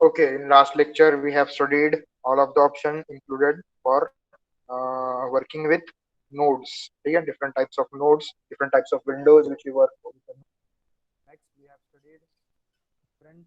Okay, in last lecture we have studied all of the options included for working with nodes. Okay, different types of nodes, different types of windows which we work with. Next, we have studied different.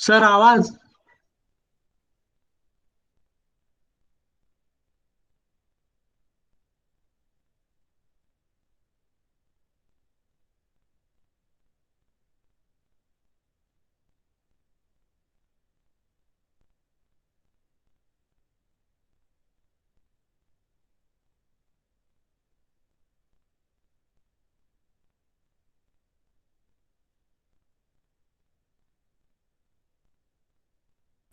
Sir आवाज।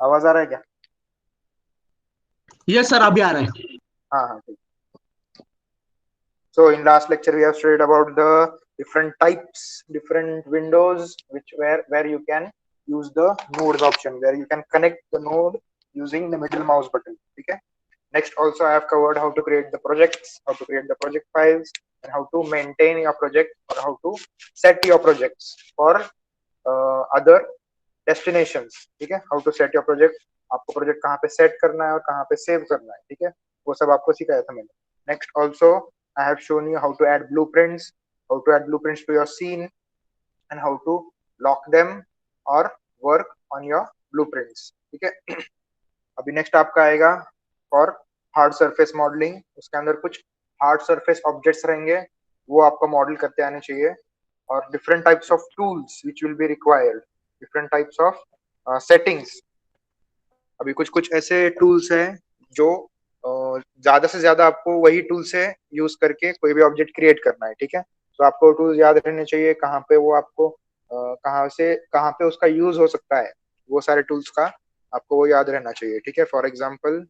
आवाज आ रहा है क्या? Yes sir, अभी आ रहा है। हाँ हाँ ठीक. So in last lecture we have studied about the different types, different windows, which where you can use the nodes option, where you can connect the node using the middle mouse button. Okay. Next, also I have covered how to create the projects, how to create the project files, and how to maintain your project, or how to set your projects for other destinations. ठीक है, how to set your project, आपको project कहाँ पे set करना है और कहाँ पे सेव करना है. ठीक है, वो सब आपको सिखाया था मैंने. Next, also I have shown you how to add blueprints, how to add blueprints to your scene, and how to lock them or work on your blueprints. ठीक है. अभी नेक्स्ट आपका आएगा फॉर हार्ड सरफेस मॉडलिंग. उसके अंदर कुछ hard surface objects रहेंगे, वो आपको मॉडल करते आने चाहिए. और different types of tools which will be required, different types of settings. अभी कुछ कुछ ऐसे टूल्स हैं जो ज्यादा से ज्यादा आपको वही टूल से यूज करके कोई भी ऑब्जेक्ट क्रिएट करना है. ठीक है, तो आपको टूल याद रहने चाहिए, कहाँ पे वो आपको कहाँ से कहाँ पे उसका यूज हो सकता है, वो सारे टूल्स का आपको वो याद रहना चाहिए. ठीक है, for example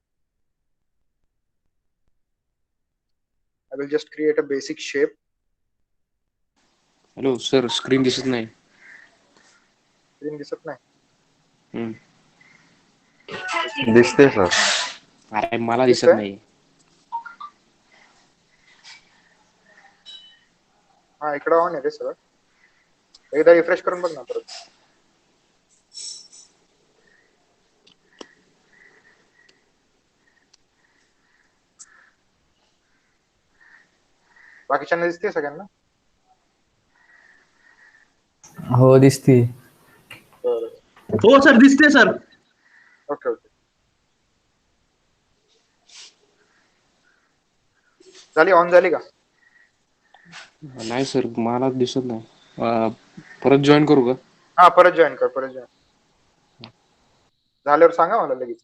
I will just create a basic shape. Hello sir, screen दिसत नाही. स्क्रीन दिसत नाही? हम्म. दिसते सर. अरे मला दिसत दिसतंय? नाही. हा, इकडं ऑन आहे रे सगळं. एकदा रिफ्रेश करून बघ ना परत. बाकीच्यांना दिसते सगळ्यांना? हो दिसती. बरं, हो सर, दिसते सर. Okay okay. झाली, ऑन झाली का? नाही सर, मला दिसत नाही. परत जॉईन करू का? हा, परत जॉईन कर, परत जॉईन. झाल्यावर सांगा मला लगेच.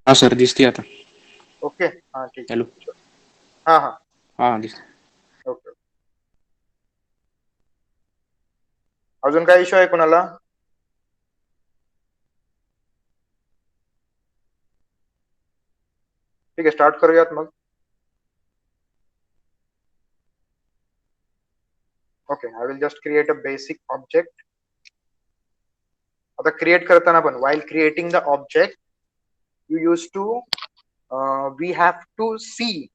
हा सर, दिसते आता. ओके, हा ठीक हॅलो. आहे. हा हा, हा दिसते. ओके. अजून काय इश्यू आहे कुणाला? ठीक आहे, स्टार्ट करूयात मग. Okay, I will just create a basic object. आता क्रिएट करताना पण while creating the object you used to we have to see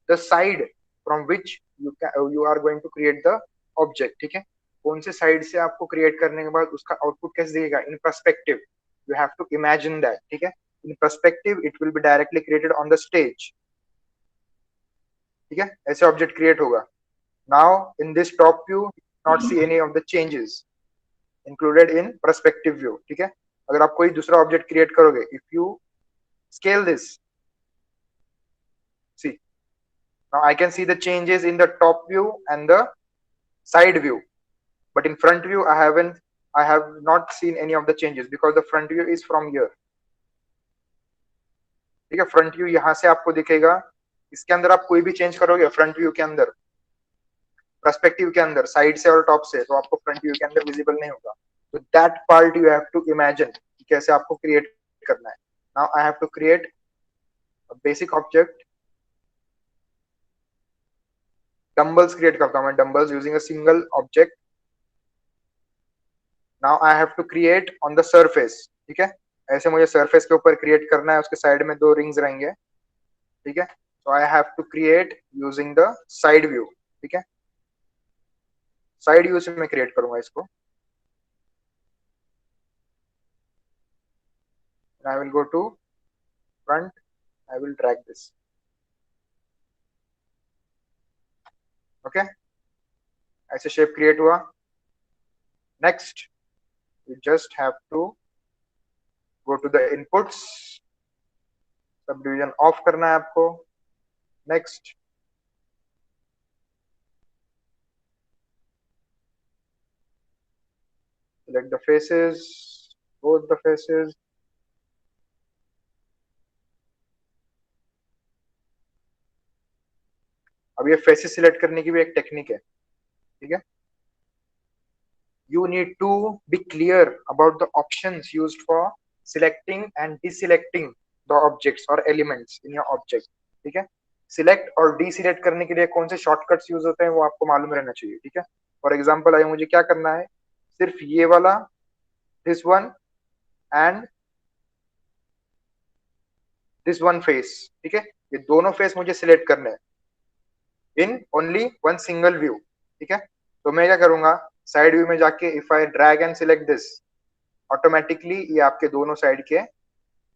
the side from which you are going to create the object. ठीक है, कौन से side से आपको create करने के बाद उसका आउटपुट कैसे दिखेगा in perspective. You have to imagine that. ठीक है, in perspective it will be directly created on the stage. ठीक है, ऐसे ऑब्जेक्ट क्रिएट होगा. Now in this top view not see any of the changes included in perspective view. ठीक है, अगर आप कोई दूसरा ऑब्जेक्ट क्रिएट करोगे, if you scale this, see, now I can see the changes in the top view and the side view, but in front view I have not seen any of the changes because the front view is from here. ठीक है, front view यहां से आपको दिखेगा. इसके अंदर आप कोई भी चेंज करोगे फ्रंट व्यू के अंदर, पर्सपेक्टिव के अंदर, साइड से और टॉप से, तो आपको फ्रंट व्यू के अंदर विजिबल नहीं होगा. तो that part you have to imagine कैसे आपको क्रिएट करना है. Now I have to create a basic object. Dumbbells create करता हूं मैं, dumbbells using a single object. Now I have to create on the surface. ठीक है, ऐसे मुझे सरफेस के ऊपर क्रिएट करना है, उसके साइड में 2 रिंग्स रहेंगे. ठीक है, so I have to create using the side view. ठीक है, साइड व्यू से मैं क्रिएट करूंगा इसको. I will go to front, I will drag this. Okay, ऐसे शेप क्रिएट हुआ. Next you just have to go to the inputs, subdivision of करना है आपको. Next select the faces, both the faces. अब ये faces select करने की भी एक टेक्निक है. ठीक है, you need to be clear about the options used for selecting and deselecting the objects or elements in your object. ठीक है, सिलेक्ट और डीसिलेक्ट करने के लिए कौन से शॉर्टकट्स यूज होते हैं वो आपको मालूम रहना चाहिए. ठीक है, फॉर एग्जांपल अभी मुझे क्या करना है, सिर्फ ये वाला, this one and this one face. ठीक है, ये दोनों फेस मुझे सिलेक्ट करने हैं in only one single view. ठीक है, तो मैं क्या करूंगा, साइड व्यू में जाके if I drag and select this, automatically ये आपके दोनों साइड के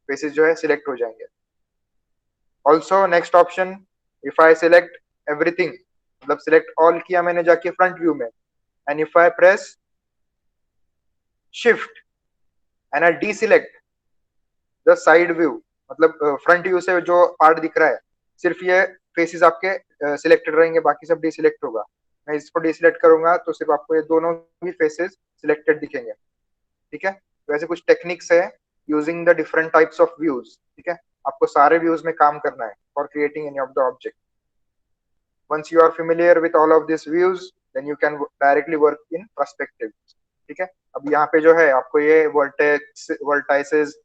फेसेस जो है सिलेक्ट हो जाएंगे. Also next option, if I select everything, मतलब सिलेक्ट ऑल किया मैंने जाके फ्रंट व्यू में, and if I press shift and I deselect the side view, मतलब फ्रंट व्यू से जो पार्ट दिख रहा है सिर्फ ये फेसेस आपके सिलेक्टेड रहेंगे, बाकी सब डीसिलेक्ट होगा. मैं इसको डीसिलेक्ट करूंगा तो सिर्फ आपको ये दोनों ही फेसेस सिलेक्टेड दिखेंगे. ठीक है, तो ऐसे कुछ टेक्निक्स है using the different types of views. ठीक है, आपको सारे व्यूज में काम करना है for creating any of the object. Once you are familiar with all of this views, then you can directly work in perspective. ठीक है, अब यहाँ पे जो है आपको ये vertices,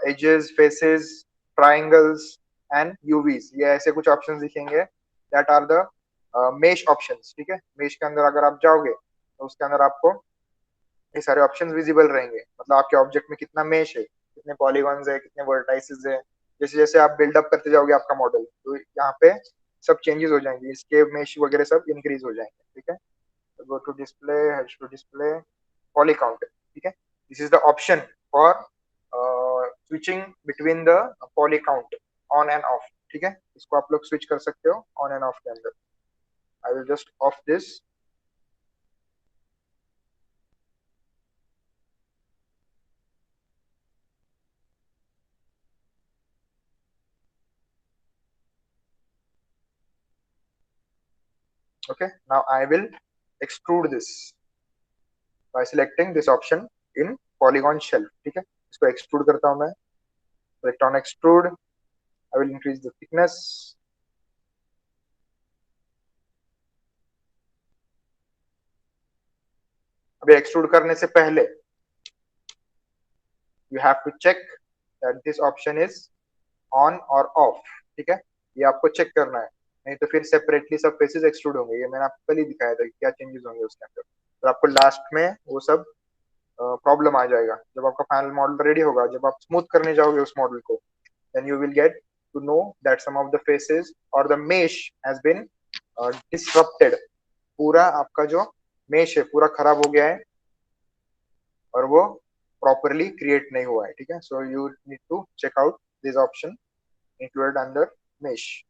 edges, faces, triangles and UVs, ये ऐसे कुछ ऑप्शंस दिखेंगे. That are the mesh options. ठीक है, मेश के अंदर अगर आप जाओगे तो उसके अंदर आपको ये सारे ऑप्शंस विजिबल रहेंगे, मतलब आपके ऑब्जेक्ट में कितना मेश है, कितने पॉलीगॉन्स है, कितने वर्टाइसेस है. जैसे जैसे आप बिल्डअप करते जाओगे आपका मॉडल, तो यहाँ पे सब चेंजेस हो जाएंगे, इसके मेश वगैरह सब इंक्रीज हो जाएंगे. ठीक है, go to display, head to display, poly count. ठीक है, this is the option for switching between the poly count on and off. ठीक है, इसको आप लोग स्विच कर सकते हो ऑन एंड ऑफ के अंदर. I will just off this. Okay, now I will extrude this by selecting this option in polygon shelf. ठीक है, इसको extrude करता हूं मैं. Select on extrude. I will increase the thickness. अभी एक्सट्रूड करने से पहले you have to check that this option is on or off. ठीक है, ये आपको चेक करना है, नहीं तो फिर सेपरेटली सब फेसेस एक्सट्रूड होंगे. ये मैंने आपको कल ही दिखाया था क्या चेंजेस होंगे उसके अंदर. तो आपको लास्ट में वो सब प्रॉब्लम आ जाएगा जब आपका फाइनल मॉडल रेडी होगा. जब आप स्मूथ करने जाओगे उस मॉडल को, then you will get to know that some of the faces और the mesh has been disrupted. पूरा आपका जो मेश है पूरा खराब हो गया है और वो प्रॉपरली क्रिएट नहीं हुआ है. ठीक है, so you need to check out this option included under mesh.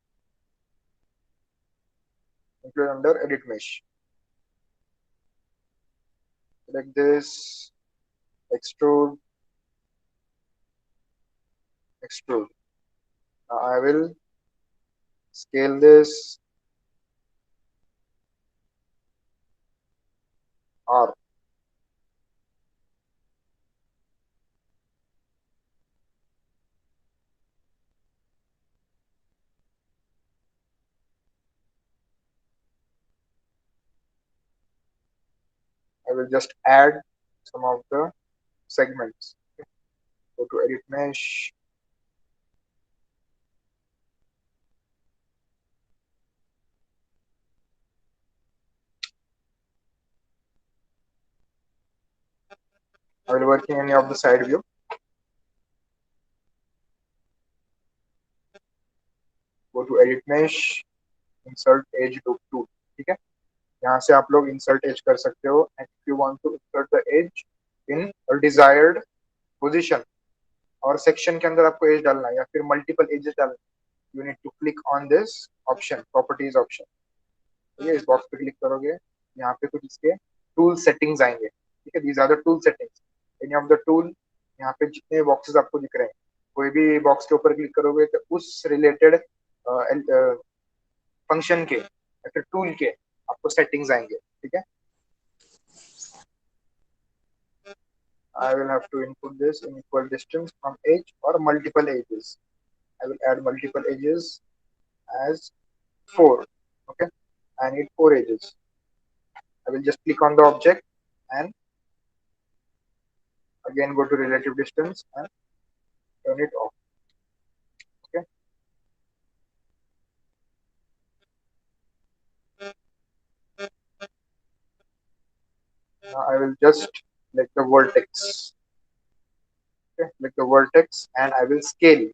include under edit mesh. Select this, extrude. Now I will scale this R. I will just add some of the segments. Go to edit mesh. I will work in any of the side view. Go to edit mesh, insert edge loop tool. ठीक है, यहाँ से आप लोग insert edge कर सकते हो. And if you want to insert the edge in a desired position और section के अंदर आपको edge डालना है या फिर multiple edges डालना है, you need to click on this option, properties option. ठीक है, इस बॉक्स पे क्लिक करोगे, यहाँ पे कुछ इसके टूल सेटिंग्स आएंगे. ठीक है, these are the tool settings. Any of the tool, यहाँ पे जितने बॉक्सेस आपको दिख रहे हैं, कोई भी बॉक्स के ऊपर क्लिक करोगे तो उस रिलेटेड फंक्शन के या फिर टूल के आपको सेटिंग्स आएंगे. ठीक है, I will have to input this in equal distance from edge or multiple edges. I will add multiple edges as 4. Okay, I need 4 edges. I will just click on the object and again go to relative distance and turn it off. Okay, now I will just select the vertex. Okay, select the vertex and I will scale.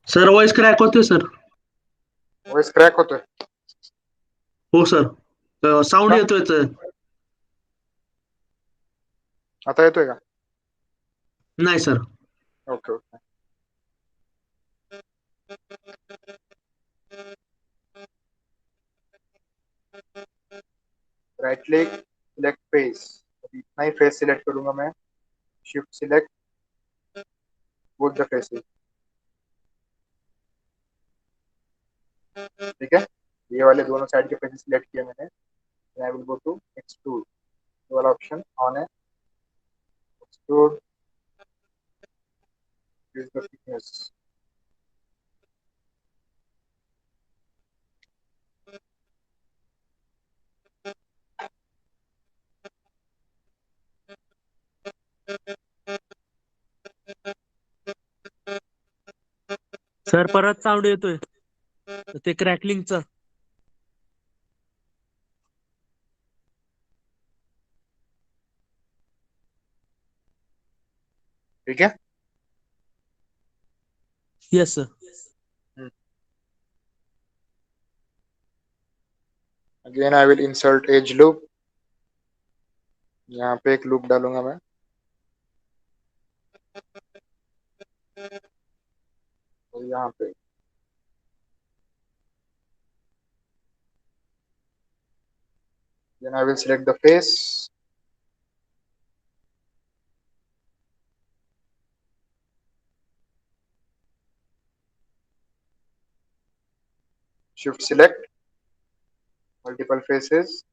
Sir voice crack होते sir. Voice crack होतोय. हो sir, sound येतोय तर. आता येतोय का? नाही sir. Okay okay. Right click, select face. इतना ही फेस सिलेक्ट करूंगा मैं. Shift select both the faces. ठीक है, ये वाले दोनों साइड के फेसेस सिलेक्ट किए मैंने. I will go to extrude. ये वाला ऑप्शन ऑन है. Extrude, increase the thickness. Sir परत साऊंड येतोय ते क्रॅकलिंगचं. ठीक है, yes sir. Again I will insert edge loop. यहाँ पे एक लूप डालूंगा मैं. और यहाँ पे then I will select the face. Shift select multiple faces.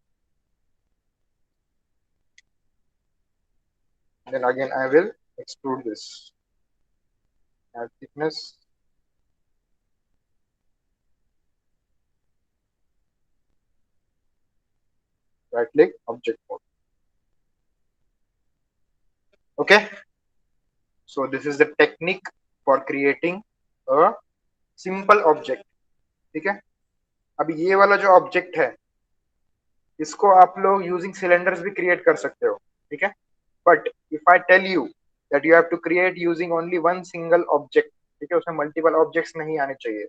Then again I will extrude this. Add thickness. Right click, object mode. Okay, so this is the technique for creating a simple object. ठीक है, अब ये वाला जो object है इसको आप लोग यूजिंग सिलेंडर्स भी क्रिएट कर सकते हो. ठीक है, but if I tell you that you have to create using only one single object, ठीक है, उसमें मल्टीपल ऑब्जेक्ट्स नहीं आने चाहिए.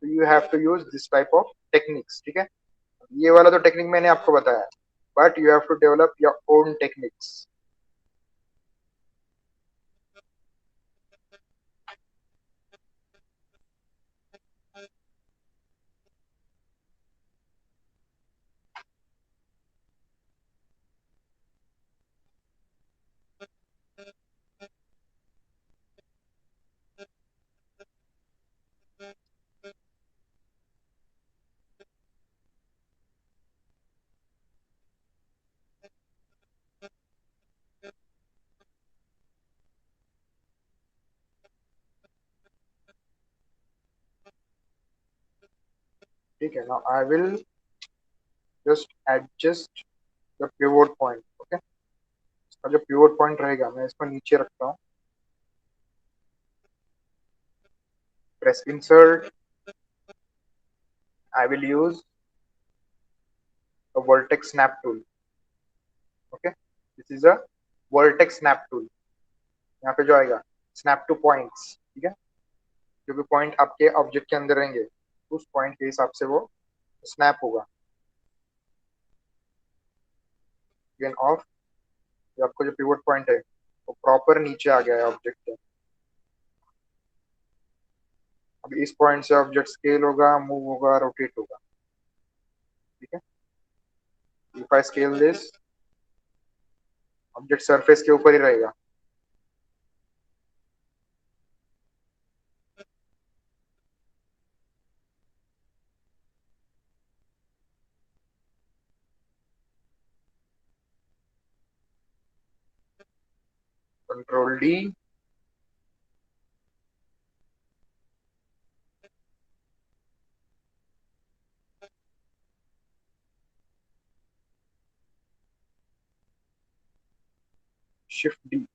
You have to use this type of techniques. ठीक है, ये वाला तो टेक्निक मैंने आपको बताया, but you have to develop your own techniques. ठीक है, now I will just adjust the pivot point. Okay, इसका जो पिवोट पॉइंट रहेगा मैं इसको नीचे रखता हूँ. Press insert. I will use a vertex snap tool. Okay, this is a vertex snap tool. यहाँ पे जो आएगा snap to points. ठीक है, जो भी पॉइंट आपके ऑब्जेक्ट के अंदर रहेंगे उस पॉइंट के हिसाब से वो स्नैप होगा. Again of. आपको जो पिवट पॉइंट है वो प्रॉपर नीचे आ गया है ऑब्जेक्ट के. अब इस पॉइंट से ऑब्जेक्ट स्केल होगा, मूव होगा, रोटेट होगा. ठीक है, if I scale this, object surface के ऊपर ही रहेगा. Control D. Shift D.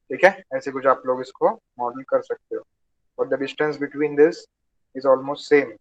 ठीक है, ऐसे कुछ आप लोग इसको मॉडल कर सकते हो. और the distance between this is almost same.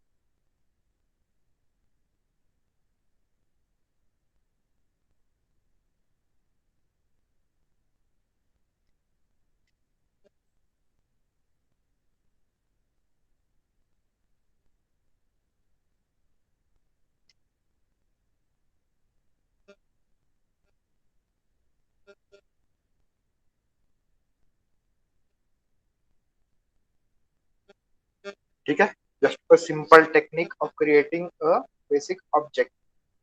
ठीक है, just a simple technique of creating a basic object.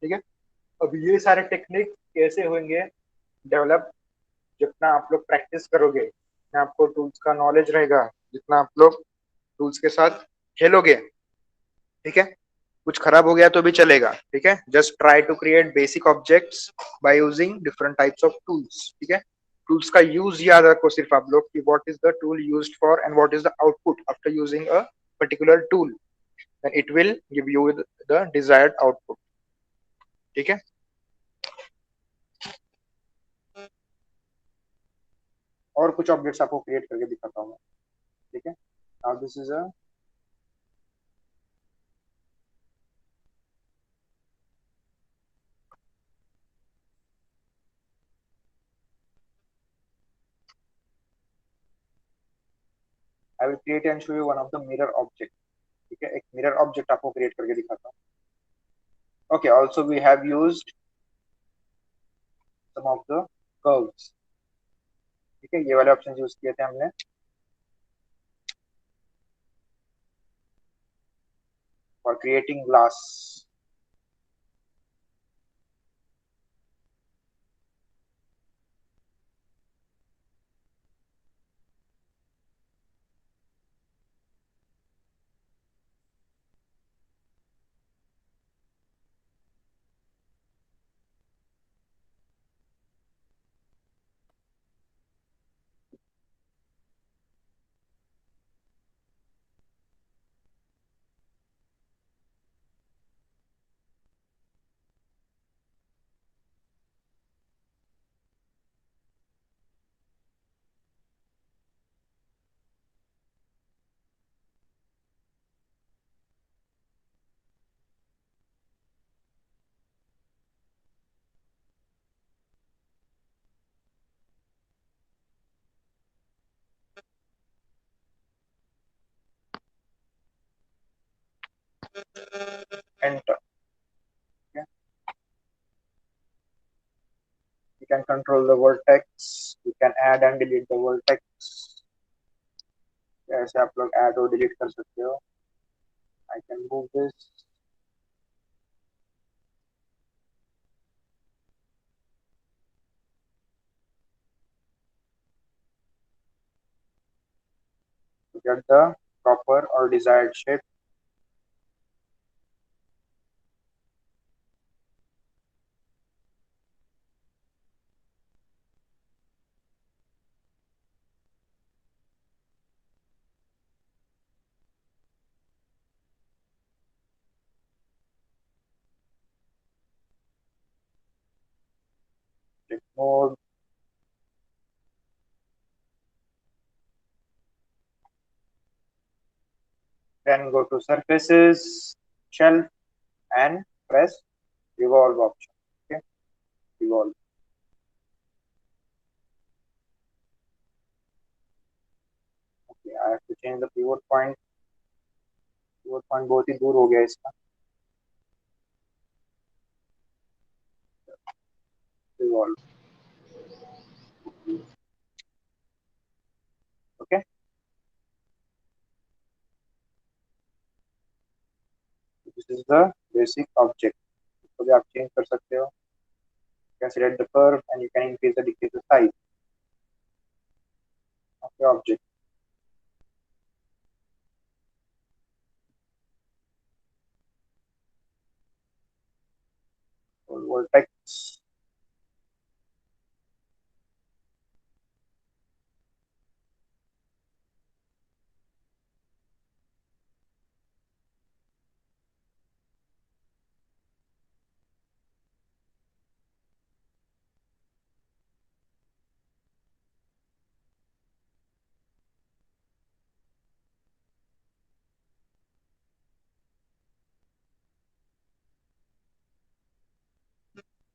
ठीक है, अब ये सारे टेक्निक कैसे होंगे डेवलप? जितना आप लोग प्रैक्टिस करोगे, जितना आपको टूल्स का नॉलेज रहेगा, जितना आप लोग टूल्स के साथ खेलोगे. ठीक है, कुछ खराब हो गया तो भी चलेगा. ठीक है, just try to create basic objects by using different types of tools. ठीक है, टूल्स का यूज याद रखो सिर्फ आप लोग कि what is the tool used for and what is the output after using a particular tool, then it will give you the desired output. ठीक है, और कुछ ऑब्जेक्ट्स आपको क्रिएट करके दिखाता हूँ मैं. ठीक है, now this is a I will create and show you one of the mirror object. ठीक है, एक मिरर ऑब्जेक्ट आपको क्रिएट करके दिखाता हूँ. Okay, also we have used some of the curves. ठीक है, ये वाले ऑप्शन यूज किए थे हमने for creating glass. enter. Okay. You can control the vertex, you can add and delete the vertex. ऐसे आप लोग add और delete कर सकते हो. I can move this. To get the proper or desired shape. Click mode. Then go to surfaces, shelf, and press revolve option. Okay, revolve. Okay, I have to change the pivot point. Pivot point बहुत ही दूर हो गया इसका. Revolve. Okay. This is the basic object. So भी आप change कर सकते हो. You can select the curve and you can increase or decrease the size of the object. So vertex.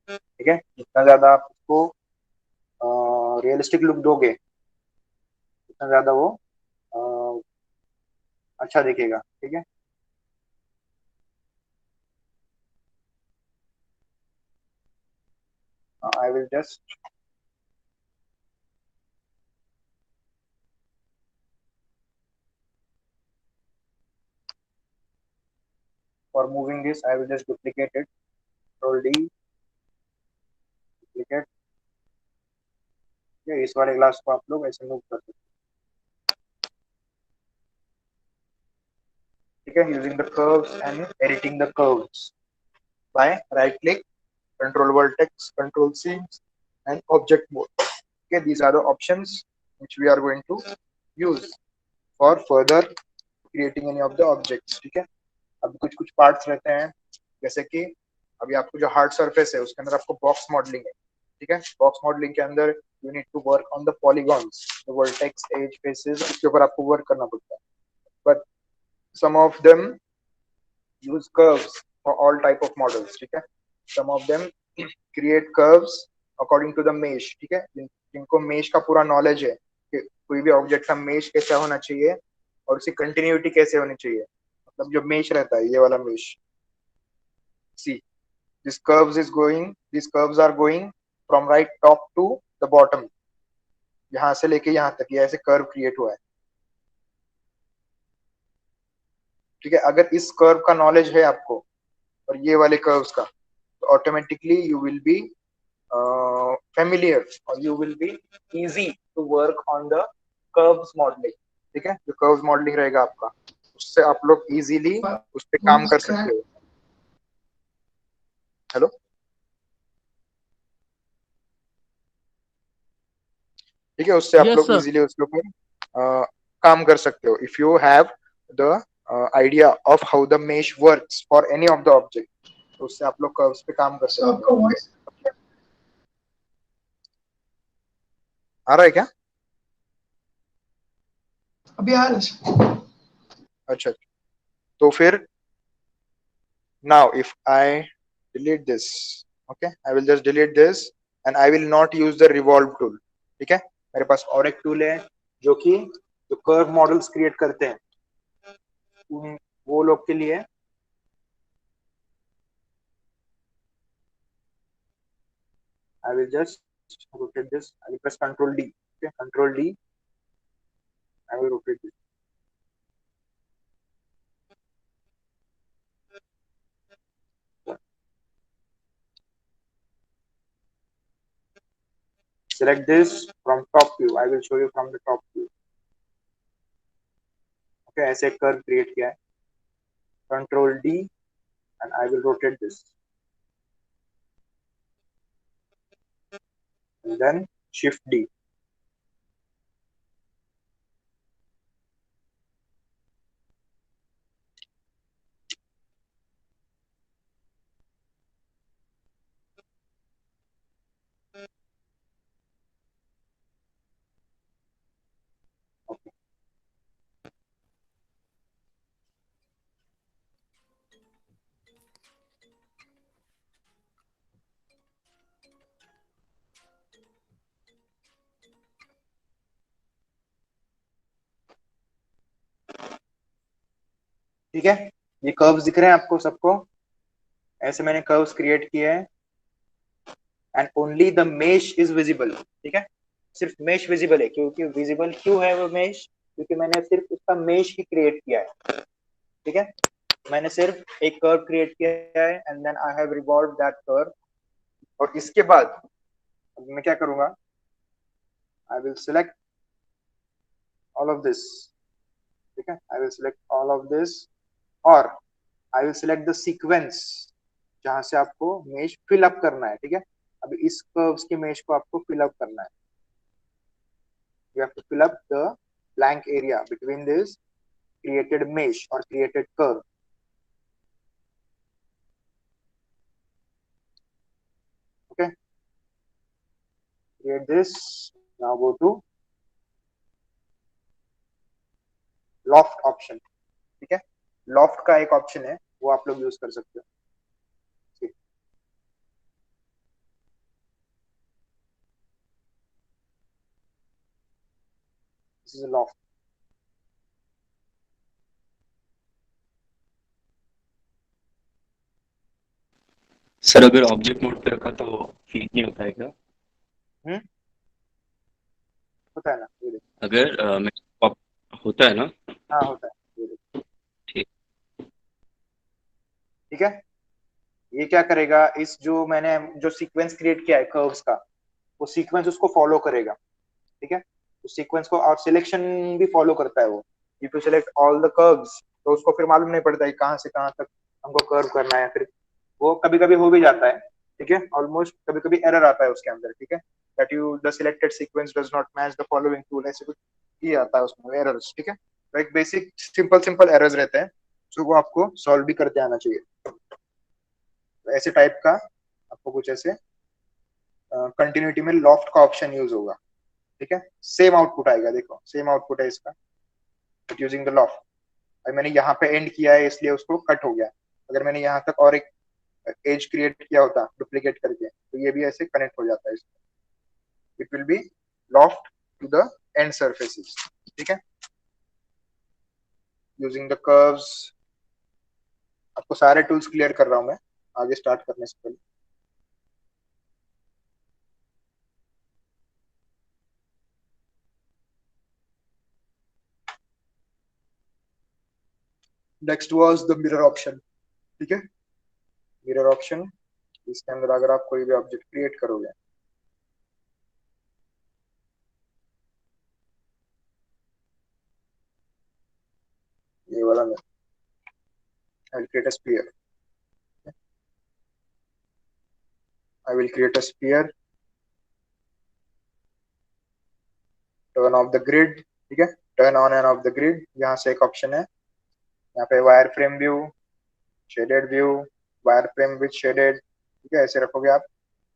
ठीक है, जितना ज्यादा आप उसको रियलिस्टिक लुक दोगे उतना ज्यादा वो अच्छा दिखेगा. ठीक है. I will just for moving this I will just duplicate it. Control D, duplicate. इस वाले ग्लास को आप लोग ऐसे मूव कर सकते हैं. ठीक है, using the curves and editing the curves by right click, control vertex, control C, and object mode. Okay, these are the options which we are going to use for further creating any of the objects. ठीक है, अब कुछ कुछ parts रहते हैं जैसे कि अभी आपको जो हार्ड सरफेस है उसके अंदर आपको बॉक्स मॉडलिंग है. ठीक है, बॉक्स मॉडलिंग के अंदर you need to work on the polygons, the vertex, edge, faces, उसके ऊपर आपको वर्क करना पड़ता है. But some of them use curves for all type of models. ठीक है, some of them create curves according to the mesh. ठीक है, जिनको mesh का पूरा नॉलेज है कि कोई भी ऑब्जेक्ट का mesh कैसा होना चाहिए और उसकी कंटिन्यूटी कैसे होनी चाहिए. मतलब जो mesh रहता है, ये वाला mesh. See, these curves are going from right top to the bottom. यहाँ से लेके यहाँ तक ये ऐसे कर्व क्रिएट हुआ है. ठीक है, अगर इस कर्व का नॉलेज है आपको और ये वाले कर्व्स का, तो automatically you will be familiar और you will be easy to work on the curves modelling. ठीक है, जो कर्व्स मॉडलिंग रहेगा आपका, उससे आप लोग इजीली उस पे काम कर सकते हो. हेलो, ठीक है, उससे आप Yes, लोग sir. इजीली उसके ऊपर काम कर सकते हो. If you have the idea of how the mesh works for any of the object, तो उससे आप लोग कर्व्स पे काम कर सकते हो. आ रहा है क्या? अभी आ रहा है. अच्छा, तो फिर now if I delete this, okay, I will just delete this and I will not use the revolve tool. ठीक है, मेरे पास और एक टूल है जो कि जो कर्व मॉडल्स क्रिएट करते हैं वो लोग के लिए I will just rotate this. I will press Control D. Okay, Control D. I will rotate this. Select this from top view. I will show you from the top view. Okay, ऐसे curve create किया है. Control D and I will rotate this. And then Shift D. Okay. ठीक है, ये curves दिख रहे हैं आपको सबको. ऐसे मैंने कर्व्स क्रिएट किए हैं and only the mesh is visible. ठीक है, सिर्फ मेश विजिबल है. क्योंकि विजिबल क्यों है वो मेश? क्योंकि मैंने सिर्फ उसका मेश ही क्रिएट किया है. ठीक है, मैंने सिर्फ एक कर्व क्रिएट किया है and then I have revolve that curve. और इसके बाद मैं क्या करूंगा? I will select all of this. ठीक है, I will select all of this और I will select the sequence जहां से आपको मेश फिल अप करना है. ठीक है, अभी इस कर्व्स के मेश को आपको फिल अप करना है. you have to fill up the blank area between this created mesh or created curve. Okay, create this. Now go to loft option. ठीक है, loft का एक ऑप्शन है वो आप लोग यूज कर सकते हो. This is a loft. Sir अगर ऑब्जेक्ट मोड पे रखा तो फील नहीं होता है क्या? होता है ना, ये देखो. अगर होता है ना? हाँ होता है, ये देखो. ठीक. ठीक है, ये क्या करेगा? इस जो मैंने जो सीक्वेंस क्रिएट किया है कर्व्स का, वो सीक्वेंस उसको फॉलो करेगा. ठीक है, तो सीक्वेंस को और सिलेक्शन भी फॉलो करता है वो. If you select all the curves तो उसको फिर मालूम नहीं पड़ता है कहाँ से कहाँ तक हमको कर्व करना है. फिर वो कभी कभी हो भी जाता है. ठीक है, ऑलमोस्ट कभी कभी एरर आता है उसके अंदर. ठीक है, that you the selected sequence does not match the following tool, ऐसे कुछ ही आता है उसमें एरर्स. ठीक है, तो एक बेसिक सिंपल एरर्स रहते हैं, तो वो आपको सॉल्व भी करते आना चाहिए. ऐसे टाइप का आपको कुछ ऐसे कंटिन्यूटी में लॉफ्ट का ऑप्शन यूज होगा. ठीक है, सेम आउटपुट आएगा. देखो सेम आउटपुट है इसका बट यूजिंग द लॉफ्ट. और मैंने यहाँ पे एंड किया है इसलिए उसको कट हो गया. अगर मैंने यहाँ तक और एक एज क्रिएट किया होता डुप्लीकेट करके तो ये भी ऐसे कनेक्ट हो जाता है. It will be loft to the end surfaces. ठीक है, यूजिंग द कर्व्स. आपको सारे टूल्स क्लियर कर रहा हूं मैं आगे स्टार्ट करने से पहले. Next was the mirror option. ठीक है, मिरर ऑप्शन. इसके अंदर अगर आप कोई भी ऑब्जेक्ट क्रिएट करोगे, ये वाला में I will create a sphere. I will create a sphere. Turn off the grid. ठीक है, turn on and off the grid. यहाँ से एक ऑप्शन है, यहाँ पे wire frame view, shaded view, wire frame with shaded. ठीक है, ऐसे रखोगे आप,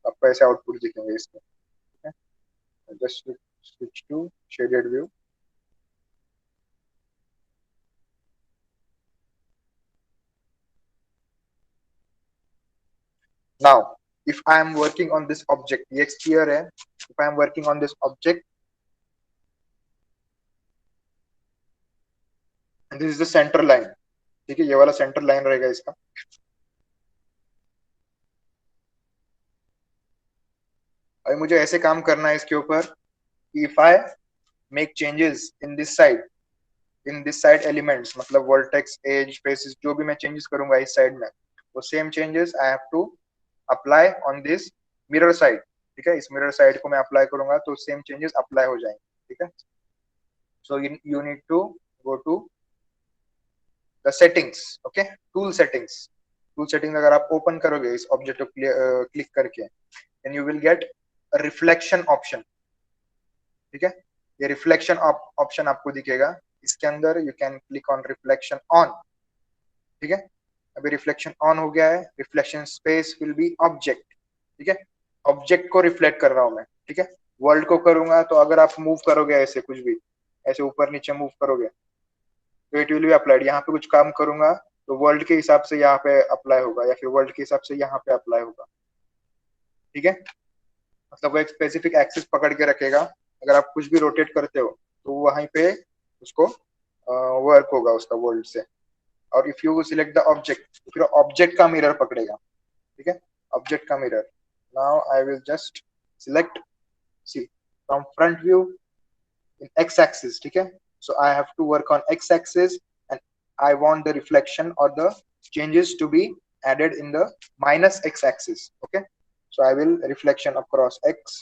आपको ऐसे आउटपुट दिखेंगे इसमें. ठीक है, just switch to shaded view. Now, if I am working on this object, ये एक sphere है. If I am working on this object, and this is the center line. ठीक है, ये वाला सेंटर लाइन रहेगा इसका. भाई मुझे ऐसे काम करना है इसके ऊपर, if I make changes in this side elements, मतलब वर्टेक्स, एज, फेसेस, जो भी मैं चेंजेस करूंगा इस साइड में, वो same changes I have to apply on this mirror side. ठीक है, इस मिरर साइड को मैं अप्लाई करूंगा तो सेम चेंजेस अप्लाई हो जाएंगे। ठीक है, so you need to go to the settings. Okay, tool settings अगर आप ओपन करोगे इस ऑब्जेक्ट को क्लिक करके, then you will get reflection option. ठीक है, ये रिफ्लेक्शन ऑप्शन आपको दिखेगा, इसके अंदर you can click on reflection on. ठीक है, अभी रिफ्लेक्शन ऑन हो गया है। Reflection space will be object. ठीक है, ऑब्जेक्ट को रिफ्लेक्ट कर रहा हूं मैं। ठीक है, वर्ल्ड को करूंगा तो अगर आप मूव करोगे ऐसे, कुछ भी ऐसे ऊपर नीचे मूव करोगे तो इट विल बी अप्लाइड। यहाँ पे कुछ काम करूंगा तो वर्ल्ड के हिसाब से यहाँ पे अप्लाई होगा, या फिर वर्ल्ड के हिसाब से यहाँ पे अप्लाई होगा। ठीक है, मतलब वो एक स्पेसिफिक एक्सिस पकड़ के रखेगा। अगर आप कुछ भी रोटेट करते हो तो वहीं पे उसको वर्क होगा उसका वर्ल्ड से। और if you select the object, फिर ऑब्जेक्ट का मिरर पकड़ेगा। ठीक है, ऑब्जेक्ट का mirror. Now I will just select, see, from front view in X axis. ठीक है, so I have to work on x axis and I want the reflection or the changes to be added in the minus x axis. Okay, so I will reflection across x,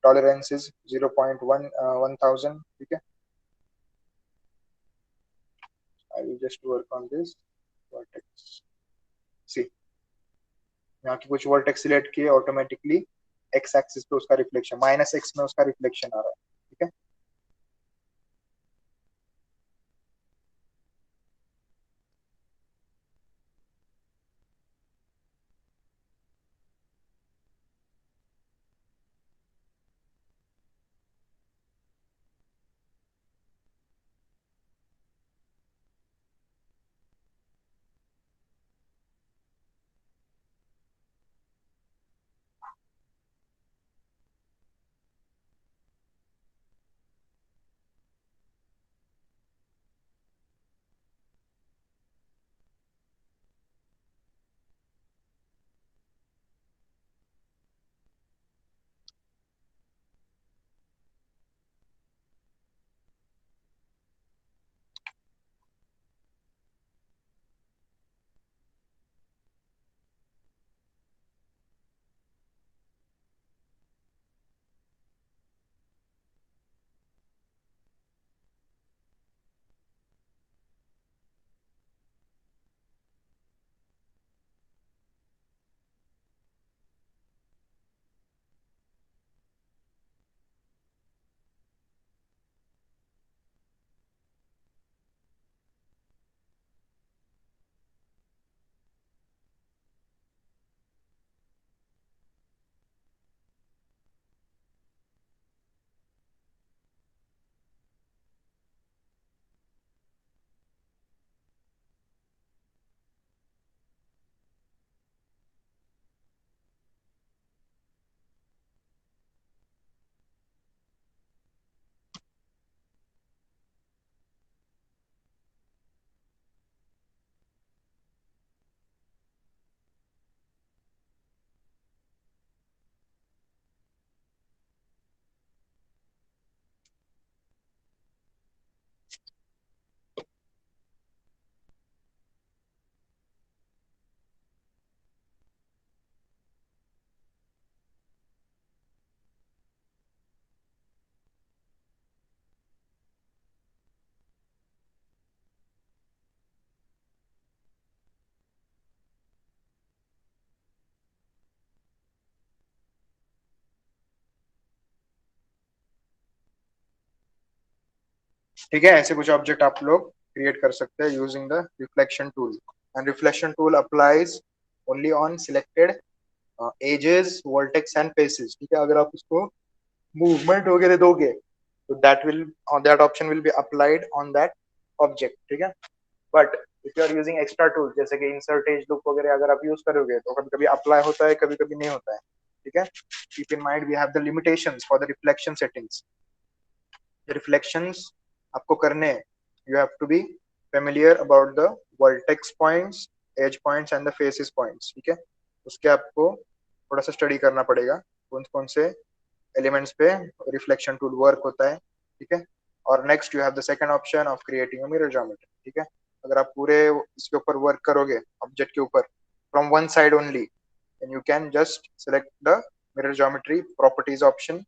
tolerance is 0.1 1000. Okay, I will just work on this vertex. See, यहाँ की कुछ vertex select किए, automatically x axis पे उसका reflection, minus x में उसका reflection आ रहा है। ठीक है, ठीक है, ऐसे कुछ ऑब्जेक्ट आप लोग क्रिएट कर सकते हैं using the reflection tool. And reflection tool applies only on selected edges, vertex and faces. ठीक है, अगर आप उसको मूवमेंट वगैरह दोगे तो that option will be applied on that object. ठीक है, but if you are using extra tool जैसे कि इंसर्ट एज लुक वगैरह अगर आप यूज करोगे तो कभी कभी अप्लाई होता है, कभी कभी नहीं होता है। ठीक है, keep in mind we have the limitations for the reflection settings. Reflections आपको करने, you have to be familiar about the vertex points, edge points and the faces points. ठीक है, उसके आपको थोड़ा सा स्टडी करना पड़ेगा, कौन से एलिमेंट्स पे रिफ्लेक्शन टूल वर्क होता है, ठीक है। और next you have the second option of creating a mirror geometry, ठीक है। अगर आप पूरे इसके ऊपर वर्क करोगे ऑब्जेक्ट के ऊपर from one side only, then you can just select the mirror geometry properties option.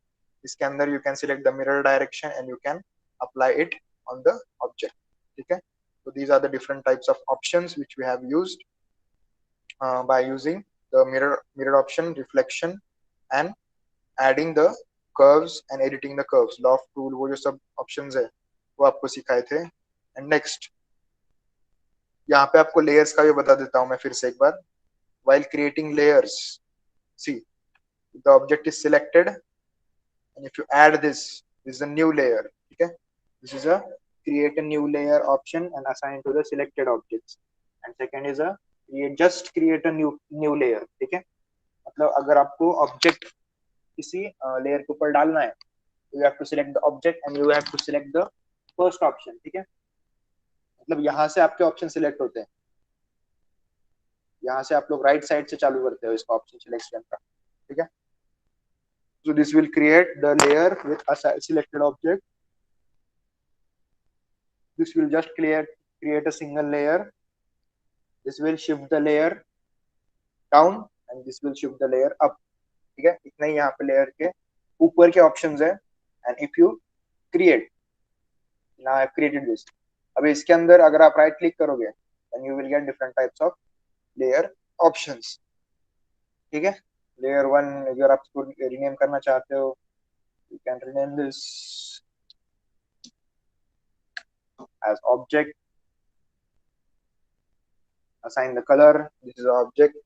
इसके अंदर you can select the mirror direction and you can apply it on the object, ठीक है। So these are the different types of options which we have used by using the mirror option, reflection and adding the curves and editing the curves. Loft tool वो जो सब options है वो आपको सिखाए थे। And next यहाँ पे आपको layers का भी बता देता हूँ मैं फिर से एक बार। While creating layers, see, the object is selected and if you add this is a new layer, okay, this is a create a new layer option and assign to the selected objects, and second is a create a new layer, ठीक है। मतलब अगर आपको object किसी layer के ऊपर डालना है, you have to select the object and you have to select the first option, ठीक है। मतलब यहाँ से आपके option select होते हैं, यहाँ से आप लोग राइट साइड से चालू करते हो इसका ऑप्शन सिलेक्शन का, ठीक है। So this will create the layer with a selected object. This will just create a single layer. This will shift the layer down and this will shift the layer up, ठीक है। इतना ही यहाँ पे layer के ऊपर के options है। And if you create, now I have created this. अभी इसके अंदर अगर आप राइट क्लिक करोगे then you will get different types of layer options, ठीक है। लेयर 1 अगर आप इसको रीनेम करना चाहते हो, you can rename this as object, assign the color, this is the object.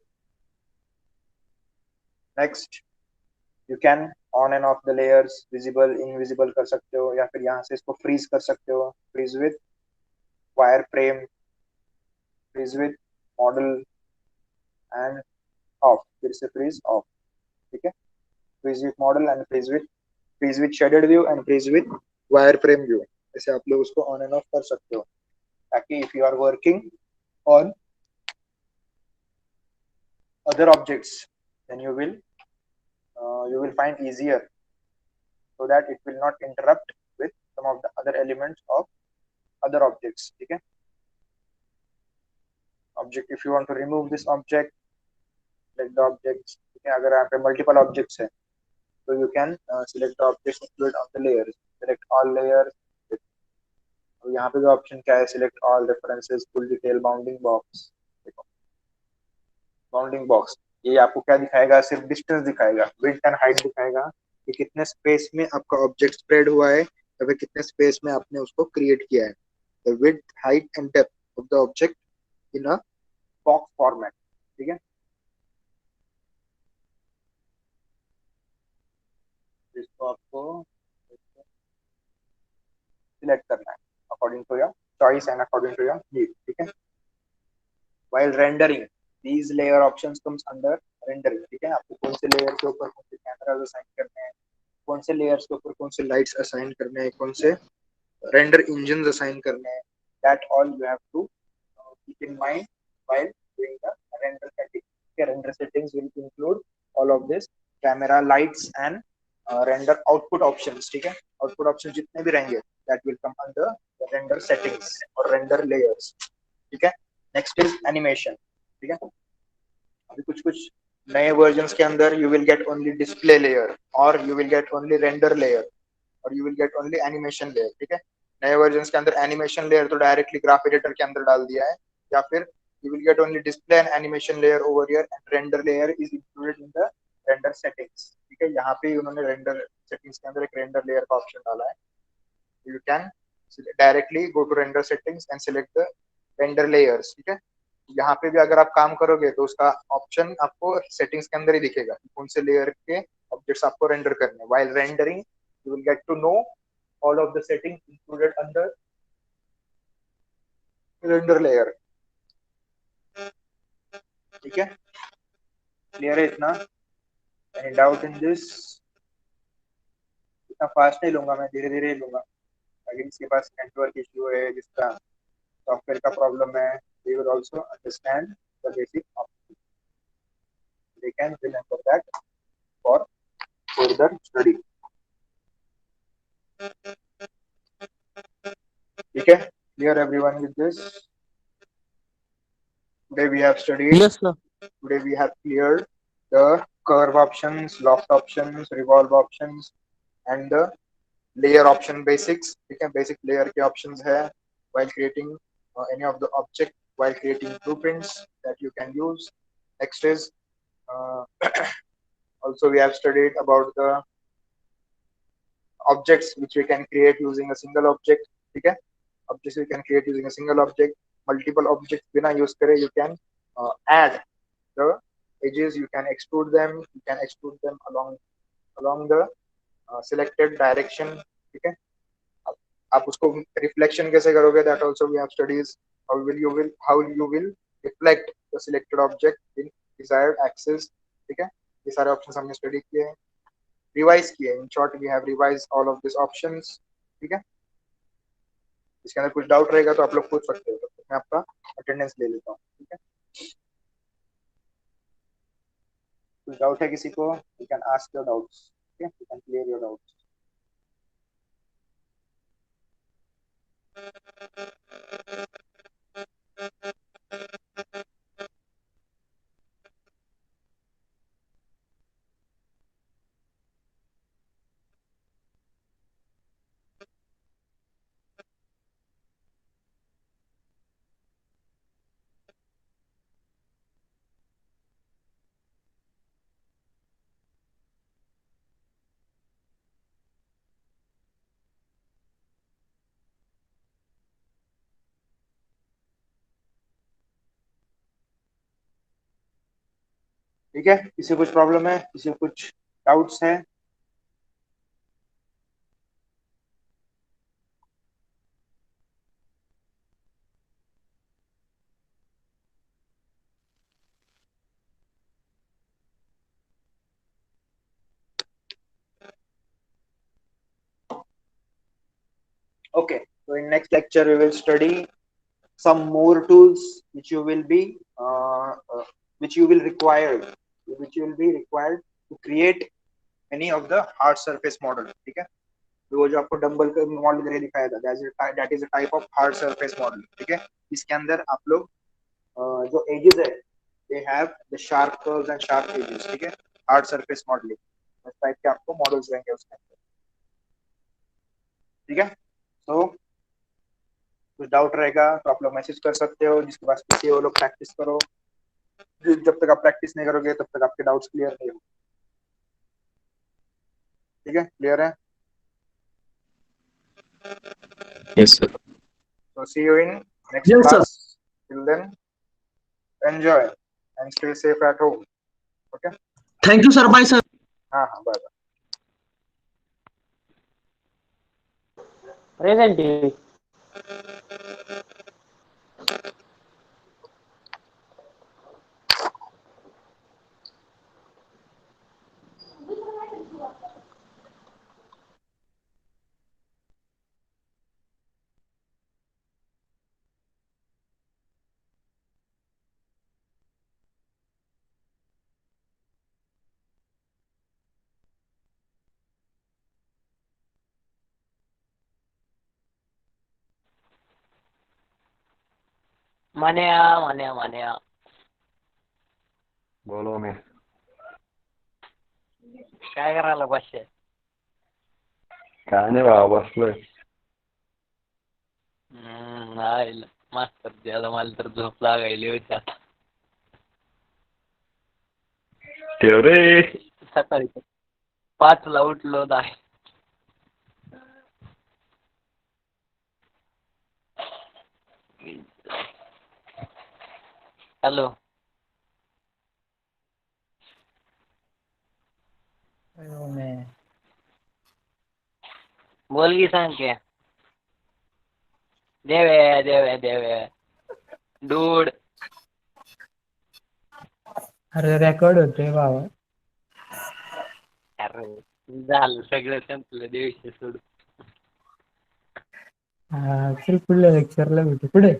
Next you can on and off the layers, visible invisible कर सकते हो, या फिर यहाँ से इसको freeze कर सकते हो, freeze with wireframe, freeze with model and off, फिर से freeze off, ठीक है। freeze with model and freeze with shaded view and freeze with wireframe view, ऐसे आप लोग उसको on and off कर सकते हो, ताकि if you are working on other objects then you will find easier, so that it will not interrupt with some of the other elements of other objects, ठीक है। object, if you want to remove this object, select the objects, ठीक है। अगर यहाँ पे multiple objects है so you can select the objects included on the layers, select all layers। तो यहाँ पे जो ऑप्शन क्या है, select all references, full detail, bounding box, देखो बाउंडिंग बॉक्स ये आपको क्या दिखाएगा, सिर्फ डिस्टेंस दिखाएगा, विड्थ एंड हाइट दिखाएगा कि कितने स्पेस में आपका ऑब्जेक्ट स्प्रेड हुआ है या फिर कितने स्पेस में आपने उसको क्रिएट किया है, the width height and depth of the object in a box format, ठीक है। इसको आपको सिलेक्ट करना है according to your choice and according to your need, ठीक है। while rendering these layer options comes under rendering, ठीक है। आपको कौन से लेयर के ऊपर कौन से कैमरास असाइन करने हैं, कौन से लेयर्स के ऊपर कौन से लाइट्स असाइन करने हैं, कौन से रेंडर इंजन्स असाइन करने हैं, that all you have to keep in mind while doing the render setting, okay। render settings will include all of this camera, lights and render output options, ठीक है। output options जितने भी रहेंगे that will come under the render settings और render layers, ठीक है। Next is animation, ठीक है। अभी कुछ नए वर्जन्स के अंदर you will get only display layer और you will get only render layer और you will get only animation layer, ठीक है। नए वर्जन्स के अंदर एनिमेशन लेयर तो डायरेक्टली ग्राफ एडिटर के अंदर डाल दिया है, या फिर you will get only display and animation layer over here and render layer is included in the render settings, ठीक है। यहाँ पे उन्होंने रेंडर सेटिंग्स के अंदर एक रेंडर लेयर का ऑप्शन डाला है, you can directly go to render settings and select the render layers, ठीक है। यहाँ पे भी अगर आप काम करोगे तो उसका ऑप्शन आपको सेटिंग्स के अंदर ही दिखेगा कौन से लेयर के ऑब्जेक्ट्स आपको रेंडर करने हैं। While rendering you will get to know all of the settings included under render layer, ठीक है। क्लियर है इतना? Any doubt in this? इतना फास्ट नहीं लूंगा मैं, धीरे धीरे लूंगा, अगर इसके पास नेटवर्क इश्यू है, जिसका सॉफ्टवेयर का प्रॉब्लम है, they will also understand the basic options. They can remember that for further study. Okay, clear everyone with this? Today we have studied. Yes, sir. Today we have cleared the curve options, loft options, revolve options, and the layer option basics. ठीक है, basic layer के options है while creating any of the object, while creating blueprints that you can use. Next is also we have studied about the objects which we can create using a single object. ठीक है, objects we can create using a single object. Multiple objects बिना use करे you can add the edges, you can extrude them along the selected direction. ठीक है, आप उसको reflection कैसे करोगे, that also we have studies. How you will reflect the selected object in desired axis. ठीक है, ये सारे ऑप्शंस हमने स्टडी किए हैं, रिवाइज किए. In short we have revise all of this options. ठीक है, इसके अंदर कुछ डाउट रहेगा तो आप लोग पूछ सकते हो, तो मैं आपका अटेंडेंस ले लेता हूँ. ठीक है, कुछ डाउट है किसी को, you can ask your doubts. ठीक है, you can clear your doubts. ठीक है, किसी को कुछ प्रॉब्लम है, किसी को कुछ डाउट्स है? Okay, so in next lecture we will study some more tools which you will be required to create any of the hard surface model. ठीक है, तो वो जो आपको डंबल का मॉडल करके दिखाया था, that is a type of hard surface model. ठीक है, इसके अंदर आप लोग जो edges है, they have the sharp curves and sharp edges. ठीक है, hard surface modeling इस टाइप के आपको मॉडल्स रहेंगे उसके अंदर. ठीक है, तो कुछ डाउट रहेगा तो आप लोग मैसेज कर सकते हो. जिसके पास पीसी है वो लोग प्रैक्टिस करो. जब तक आप प्रैक्टिस नहीं करोगे तब तक आपके डाउट्स क्लियर नहीं होंगे. ठीक है, क्लियर है? Yes, sir. So see you in next Yes, sir. class. Till then, enjoy and stay safe at home. Okay? Thank you sir. Bye sir. हाँ हाँ, बाय बाय. Present. मान्या. बोलो मी. काय करायला पाचशे? काय नाही बाबा, बसलोय. नाही मास्तर द्यायला मला तर झोप लागायली होती आता. ठेव रे. सकाळी 5ला उठलो नाही. हॅलो. बोल की सांग की. देवे डूड. अरे रेकॉर्ड होते बाबा. अरे झालं सगळं संपलं. दिवशी सोड. चल पुढल्या लेक्चरला भेटू. पुढे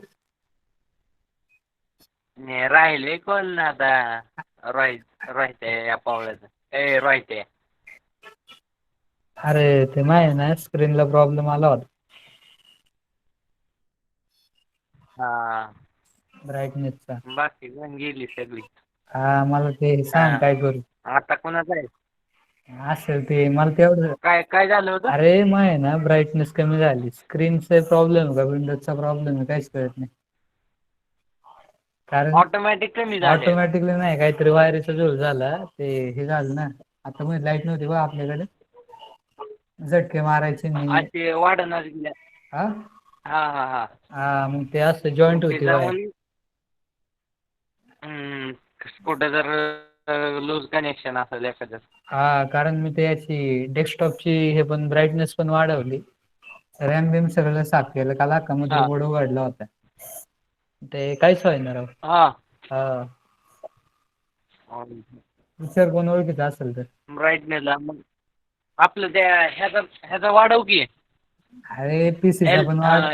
राहिले कोण आता? रोहित या पावळ्याचं. रोहित अरे ते माहिती ना स्क्रीनला प्रॉब्लेम आला होता हा ब्राईटनेसचा. बाकी पण गेली सगळी. हा मला ते सांग हा. काय करू. आता कोणाचं आहे? असेल ते मला तेवढं. काय काय झालं होतं? अरे मग आहे ना ब्राईटनेस कमी झाली. स्क्रीनचा प्रॉब्लेम का विंडोजचा प्रॉब्लेम आहे काहीच कळत नाही. कारण ऑटोमॅटिक कमी झाले. ऑटोमॅटिकली नाही काहीतरी वायरीचा झोल झाला ते हे झालं ना. आता मध्ये लाईट नव्हती बा आपल्याकडे झटके मारायचे नाही. असे वाढणार गेल्या. हा हा हा हा हा मग ते असं जॉईंट ते होती वायर. जाऊन कुठे जर लूज कनेक्शन असेल एखादं. हा कारण मी ते याची डेस्कटॉपची हे पण ब्राईटनेस पण वाढवली. रॅम बिम सगळं साफ केलं काल अख्खा हा मदरबोर्ड उघडला होता. ते काहीच होईना राव. हा हा विचार कोण ओळखीचा असेल तर. ब्राईटनेसला मग आपलं त्या ह्याचा वाढव की अरे पीसीचा पण वाढ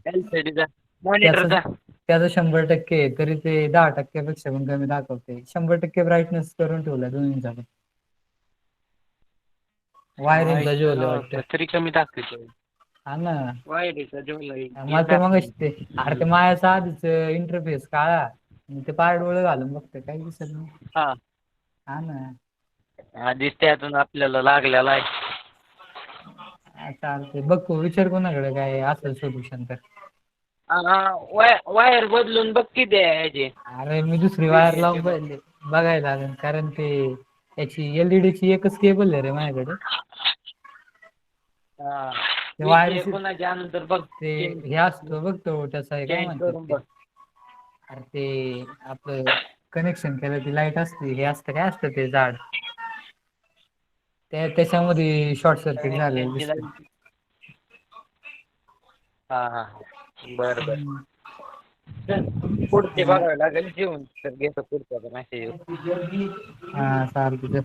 LCD त्याचं मॉनिटरचा. त्याचं 100% आहे तरी ते 10% पेक्षा पण कमी दाखवते. 100% ब्राईटनेस करून ठेवला दोन्हीचा पण. वायरिंगचा झोल आहे वाटतं. तरी कमी दाखवतो. हा ना वायरीचा झोल मला ते मग ते अरे ते मायाचा आधीच इंटरफेस काळा आणि ते पाय डोळे घालून बघते काही दिसत नाही. हा हा ना आधीच त्यातून आपल्याला लागलेला आहे. चालतंय बघ विचार कोणाकडे काय असेल सोल्युशन तर. वायर बदलून बघ किती आहे ह्याची. अरे मी दुसरी वायर लावून बघायला लागेल कारण ते याची LED ची एकच केबल आहे रे माझ्याकडे. ते वायरची कोणाच्या नंतर बघ ते हे असतो बघ तो त्याचा हे काय चेंज म्हणतात करून ते. बघ. अरे ते आपलं कनेक्शन केलं ती लाईट असते हे असतं काय असतं ते झाड त्याच्यामध्ये शॉर्ट सर्किट झालेलं कनेक्शनची दिसतं. लाईन. हा हा बरं बरं. पुढचे बघावं लागेल जेवून तर घेतो पुढचा मेसेज. हा चालतंय.